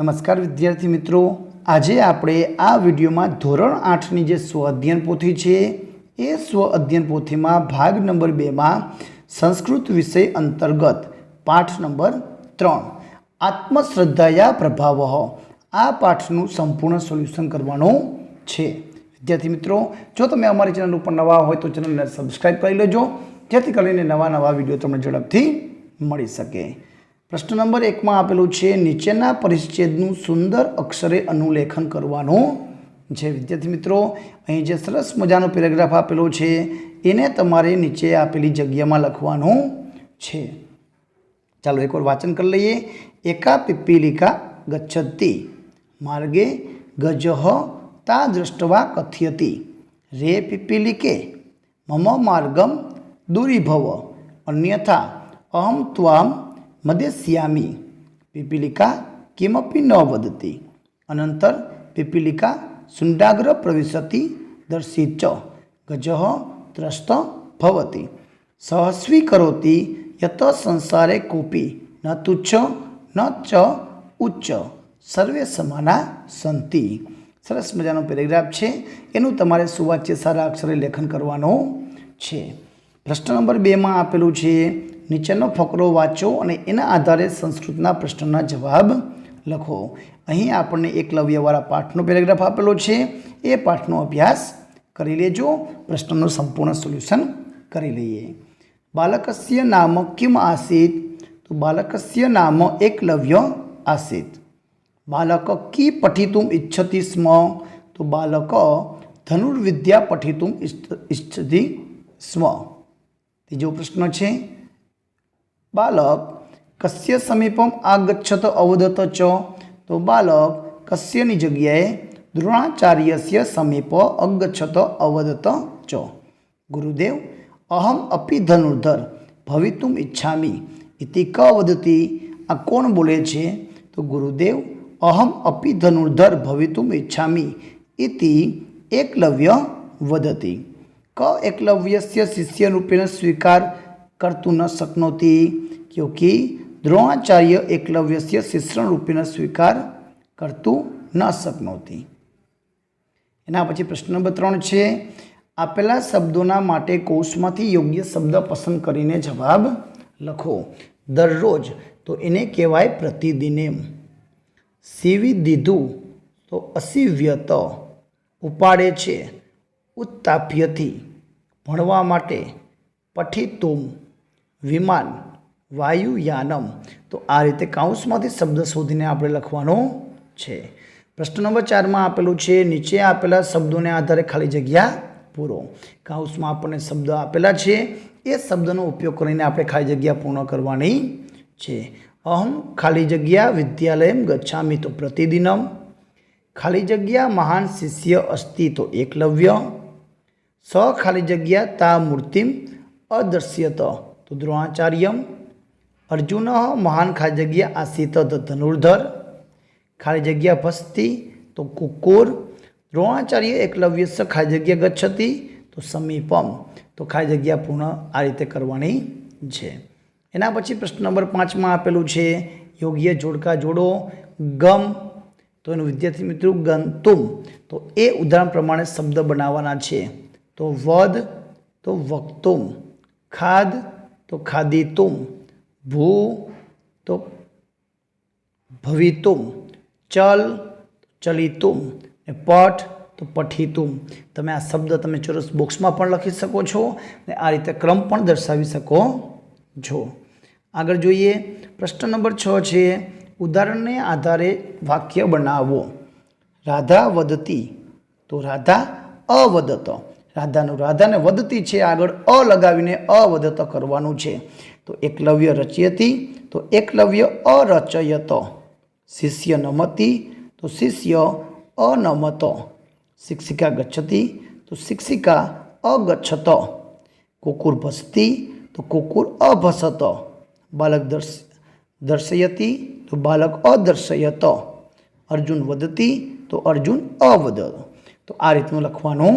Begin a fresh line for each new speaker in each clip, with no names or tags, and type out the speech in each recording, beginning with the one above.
नमस्कार विद्यार्थी मित्रों, આજે આપણે આ વિડીયોમાં ધોરણ 8ની જે સ્વ અધ્યયન પોથી છે એ સ્વ અધ્યયન પોથીમાં ભાગ નંબર 2 માં સંસ્કૃત વિષય અંતર્ગત પાઠ નંબર 3 આત્મશ્રદ્ધાયા પ્રભાવઃ આ પાઠનું સંપૂર્ણ સોલ્યુશન કરવાનું છે। વિદ્યાર્થી મિત્રો, જો તમે અમારી ચેનલ ઉપર નવા હોય તો ચેનલને સબસ્ક્રાઇબ કરી લેજો, જેથી કરીને નવા વિડીયો તમને ઝડપથી મળી શકે। प्रश्न नंबर 1 में आपेलू है नीचेना परिच्छेदनु सुंदर अक्षरे अनुलेखन करवानुं छे। विद्यार्थी मित्रों, अहीं जे सरस मजानो पेरेग्राफ आपेलो छे एने तमारे नीचे आपेली जग्यामां लखवानुं छे। चालो एक बार वाचन कर लईए। एका पिपीलिका गच्छति मार्गे गजः ता दृष्ट्वा कथयति रे पिपीलिके मम मार्गं दूरीभव अन्यथा अहं त्वां मदेस्यामि। पिपीलिका किमपि न वदति। अनंतर पिपीलिका शुण्डाग्र प्रविशति दर्शी च गजः त्रस्त भवति सः स्वीकरोति यत संसारे कोपि न तुच्छ न च उच्च सर्वे समाना सन्ति। सरस मजानो पेरेग्राफ छे, एनुं तमारे सुवाच्य सारा अक्षरे लेखन करवानुं छे। प्रश्न नंबर 2 में आपेलू छे नीचेनो फकरो वाँचो और एना आधारे संस्कृतना प्रश्नों जवाब लखो। अहीं आपने एकलव्यवाळा पाठनो पेरेग्राफ आपेलो छे, ए पाठनो अभ्यास करी लेजो। प्रश्नों संपूर्ण सोल्यूशन करी लईए। बालकस्य नाम किम आसीत्? तो बालकस्य नाम एकलव्य आसीत्। बालक की पठितुम् इच्छति स्म? तो बालक धनुर्विद्या पठितुम् इच्छति स्म। तीजो प्रश्न छे बालक कस्य समीपम आगच्छत अवदत च? तो बालक कस्यनी जग्याए द्रोणाचार्यस्य समीप अगच्छत अवदत च। गुरुदेव अहम अपि धनुर्धर भवितुम् इच्छामि इति क वदति? आ कोण बोले छे? तो गुरुदेव अहम अपि धनुर्धर भवितुम् इच्छामि इति एकलव्य वदति। क एकलव्यस्य शिष्यरूपेण स्वीकार कर्तुं न शक्नोति, क्योंकि द्रोणाचार्य एकलव्यस्य शिष्यरूपेण स्वीकार कर्तुं न शक्नोति। एना पछी प्रश्न नंबर 3 छे आपेला शब्दोना माटे कोषमांथी योग्य शब्द पसंद करीने जवाब लखो। दररोज तो एने कहेवाय प्रतिदिने। सीवी दीधुं तो असीव्यत। उपाड़े छे उत्ताप्यथी। भणवा माटे पठितुं। विमान वायुयानम। तो आ रीते काउंसमांथी शब्द शोधीने आपणे लखवानो छे। प्रश्न नंबर 4 में आपेलू छे नीचे आपेला शब्दों ने आधारे खाली जग्या पूरो। काउंसमां आपणे शब्द आपेला छे, ए शब्दनो उपयोग करीने आपणे खाली जग्या पूर्ण करवानी छे। अहम खाली जग्या विद्यालयं गच्छामि तो प्रतिदिनम। खाली जग्या महान शिष्य अस्ति तो एकलव्य। स खाली जग्या ता मूर्तिम अदर्श्यत तो द्रोणाचार्यम। अर्जुन महान खाली जग्या आसीत तो धनुर्धर। खाली जग्या भस्ति तो कुक्कुर। द्रोणाचार्य एकलव्य से खाली जग्या गच्छति तो समीपम। तो खाली जग्या पूर्ण आ रीते करवानी छे। एना पछी प्रश्न नंबर 5 में आपेलू छे योग्य जोड़का जोड़ो। गम तो एनु विद्यार्थी मित्रों गंतुम। तो ए उदाहरण प्रमाणे शब्द बनावाना छे। तो वध तो वक्तुम। खाद तो खादितुम। भू तो भवितुम। चल चलितुम। पठ तो पठितुम। तमे आ शब्द तमे चोरस बॉक्स में पण लखी सको छो ने आ रीते क्रम पण दर्शावी सको छो। आगळ जोईए। प्रश्न नंबर 6 छे उदाहरण ने आधारे वाक्य बनावो। राधा वदती तो राधा अवदत। राधानु राधा ने वदती छे आगळ अ लगावीने अवदत करवानुं छे। तो एकलव्य रचयति तो एकलव्य अरचयत। शिष्य नमति तो शिष्य अनमत। शिक्षिका गच्छति तो शिक्षिका अगच्छत। कुकुर भसति तो कुकुर अभसत। बालक दर्शयति तो बालक अदर्शयत। अर्जुन वदति तो अर्जुन अवदत। तो आ रीतनुं लखवानुं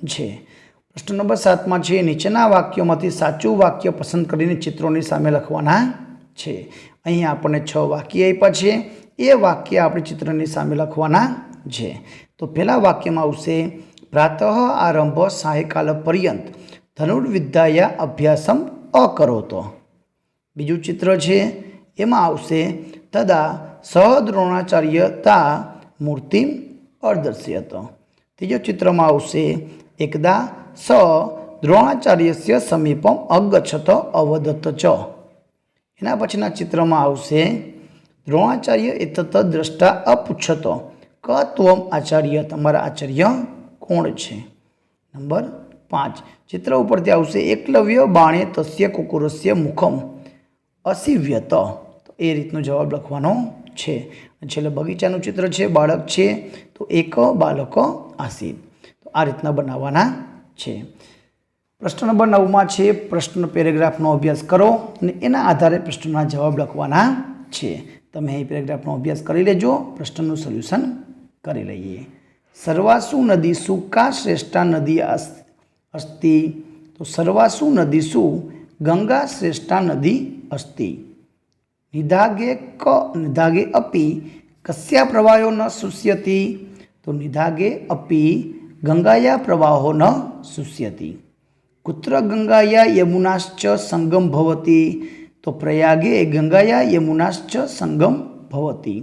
छे। प्रश्न नंबर 7 में है नीचेना वाक्योमांथी साचुं वाक्य पसंद करीने चित्रोनी सामे लखवाना छे। अहीं आपणे 6 वाक्य आप्या छे, એ વાક્ય આપણે ચિત્રની સામે લખવાના છે. તો પહેલા વાક્યમાં આવશે પ્રાતઃ આરંભ સાયકાલ પર્યંત ધનુર્વિદ્યાયા અભ્યાસમ અકરોતો. બીજું ચિત્ર છે એમાં આવશે તદા સહદ્રોણાચાર્ય તા મૂર્તિ અર્દર્શયત. ત્રીજો ચિત્રમાં આવશે એકદા સ દ્રોણાચાર્યસ્ય સમીપમ અગચ્છત અવદત ચ. એના પછીના ચિત્રમાં આવશે દ્રોણાચાર્ય એતત દ્રષ્ટા અપૃચ્છત ક ત્વમ આચાર્ય, તમારા આચાર્ય કોણ છે. નંબર 5 ચિત્ર ઉપરથી આવશે એકલવ્ય બાણે તસ્ય કુકુરસ્ય મુખમ અસીવ્યત. તો એ રીતનો જવાબ લખવાનો છે. છેલ્લે બગીચાનું ચિત્ર છે, બાળક છે, તો એક બાળક આસીત. તો આ રીતના બનાવવાના છે. પ્રશ્ન નંબર 9માં છે પ્રશ્ન પેરેગ્રાફનો અભ્યાસ કરો અને એના આધારે પ્રશ્નના જવાબ લખવાના છે. તમે એ પેરેગ્રાફનો અભ્યાસ કરી લેજો. પ્રશ્નનું સોલ્યુશન કરી લઈએ. સર્વાસુ નદીસુ કા શ્રેષ્ઠા નદી અસ્તિ. તો સર્વાસુ નદીસુ ગંગા શ્રેષ્ઠા નદી અસ્તિ. નિધાગે અપી કસ્યા પ્રવાહો ન શુષ્યતિ. તો નિધાગે અપી ગંગાયા પ્રવાહો ન શુષ્યતિ. કુત્ર ગંગાયા યમુનાશ્ચ સંગમ ભવતી. તો પ્રયાગે ગંગાયા યમુનાશ્ચ સંગમ ભવતી.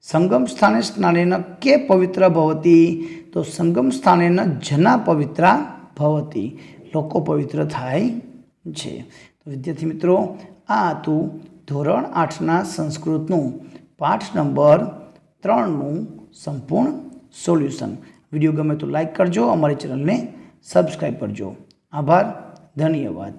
સંગમ સ્થાને સ્નાનેન કે પવિત્ર ભવતી. તો સંગમ સ્થાનેન જના પવિત્ર ભવતી. લોકો પવિત્ર થાય છે. તો વિદ્યાર્થી મિત્રો, આ હતું ધોરણ 8ના સંસ્કૃતનું પાઠ નંબર 3નું સંપૂર્ણ સોલ્યુશન. વિડીયો ગમે તો લાઈક કરજો, અમારી ચેનલને સબસ્ક્રાઈબ કરજો. આભાર, ધન્યવાદ.